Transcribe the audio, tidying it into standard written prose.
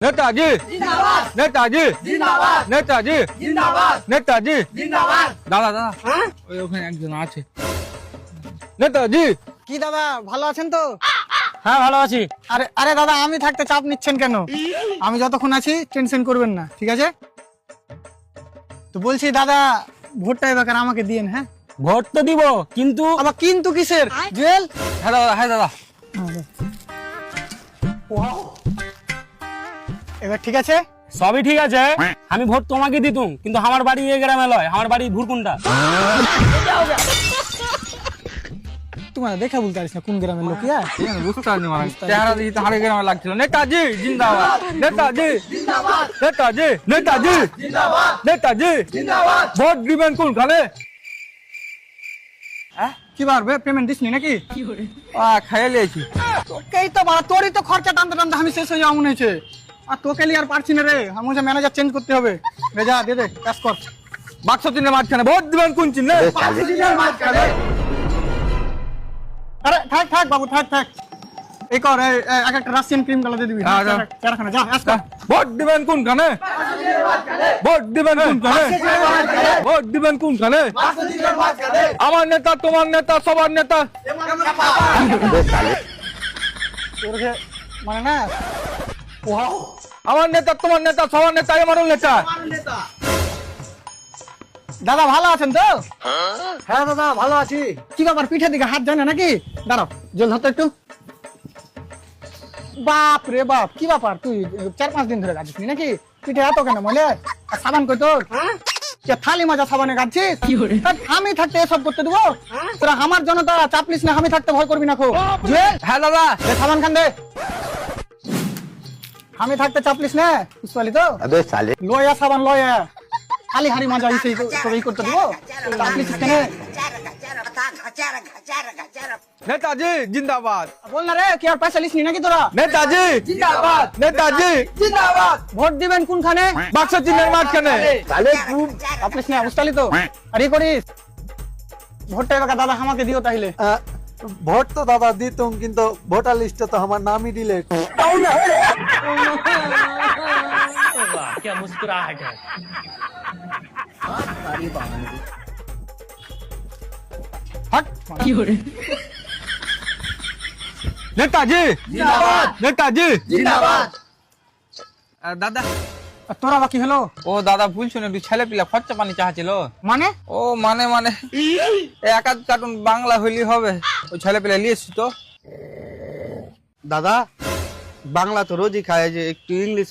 নেতাজি জিন্দাবাদ নেতাজি জিন্দাবাদ নেতাজি জিন্দাবাদ নেতাজি জিন্দাবাদ। দাদা দাদা হ্যাঁ ওই ওখানে একজন আছে নেতাজি। কি দাদা ভালো আছেন তো? হ্যাঁ ভালো আছি। আরে আরে দাদা আমি থাকতে চাপ নিচ্ছেন কেন? আমি যতক্ষণ আছি টেনশন করবেন না, ঠিক আছে? তো বলছি দাদা ভোটটা এবার আমাকে দিয়েন, হ্যাঁ? ভোট তো দিব, কিন্তু আবার কিন্তু কিসের জুয়েল? হ্যাঁ দাদা হ্যাঁ দাদা এবার ঠিক আছে? সবই ঠিক আছে। আমি ভোট তোমাকে দিতুম, কিন্তু আমার বাড়ি এই গ্রামে লয়, আমার বাড়ি ভুরকুন্ডা। তোমার দেখা বলতে পারিস না কোন গ্রামের লোক? বুঝতে পারিনি মানে চেহারা দেখি তো হারে গ্রামে লাগছিল। নেতাজি জিন্দাবাদ নেতাজি জিন্দাবাদ নেতাজি নেতাজি জিন্দাবাদ নেতাজি জিন্দাবাদ। ভোট দিবেন কোনখানে? কি বাড়বে পেমেন্ট দিসনি নাকি? খাইয়ে লিয়েছি। তোকেই তো বাড়া, তোরই তো খরচা টানতে টানতে আমি শেষ হয়ে যাওয়া মনে হয়েছে। আর তোকে লিয়ে আর পারছি না রে, আমি ম্যানেজার চেঞ্জ করতে হবে। রেজা দে দে কাজ কর। বাক্স চিহ্নের মাঝখানে ভোট দিবেন কোন চিহ্নে? পাঁচিলের মাঝখানে। আরে থাক থাক বাবু থাক থাক, এই কর এক একটা রাশিয়ান ক্রিম কালার দিয়ে দিবি। হ্যাঁ, যা। চারখানা যা কাজ কর। ভোট দিবেন কোনখানে? পাঁচিলের মাঝখানে। ভোট দিবেন কোনখানে? পাঁচিলের মাঝখানে। ভোট দিবেন কোনখানে? পাঁচিলের মাঝখানে। আমার নেতা তোমার নেতা সবার নেতা। তোরকে মানে না আমার নেতা তোমার নেতা সবার নেতা আমারও নেতা। নেতা। দাদা ভালো আছেন তো? হ্যাঁ দাদা ভালো আছি। কি ব্যাপার পিঠের দিকে হাত যায় না নাকি? দাঁড়াও জল ধরতো একটু। বাপ রে বাপ, কি ব্যাপার তুই 4-5 দিন ধরে গাছিস নাকি? পিঠে এত কেন মলে? আর সাবান কই তোর? কে থালি মাজা সাবানে গাছিস? আমি থাকতে এসব করতে দেবো? তোরা আমার জনতা চাপলিস না, আমি থাকতে ভয় করবি না খুব। জুয়েল, হ্যাঁ দাদা দে সাবান খান দে। আমি থাকতে চাপলিস না, বুঝতে পারলি তো? লয়া সাবান লয়া, খালি হাড়ি মাজা এই করতে দেবো? চাপলিস কেন? নেতাজি জিন্দাবাদ বল না রে, কি আর পয়সা লিসনি নাকি তোরা? নেতাজি জিন্দাবাদ নেতাজি জিন্দাবাদ। ভোট দিবেন কোনখানে? বাক্স চিহ্নের মাঝখানে। আপনি না বুঝতে পারলি তো? আর এই করিস ভোটটা এবার দাদা আমাকে দিও তাহলে। ভোট তো দাদা দিতুম, কিন্তু ভোটার লিস্টে তো আমার নামই ডিলেট। क्या मुस्कुराहट है। হাট নেতাজি জিন্দাবাদ নেতাজি জিন্দাবাদ। দাদা আর তোরা বাকি হলো ও দাদা ভুলছো না, একটু ছেলে পিলা খরচা পানি চাচ্ছিল। মানে? ও মানে মানে এক আধ কার্টুন বাংলা হইলি হবে, ওই ছেলে পিলা লিয়েছি তো। দাদা বাংলা তো রোজই খায়, যে একটু ইংলিশ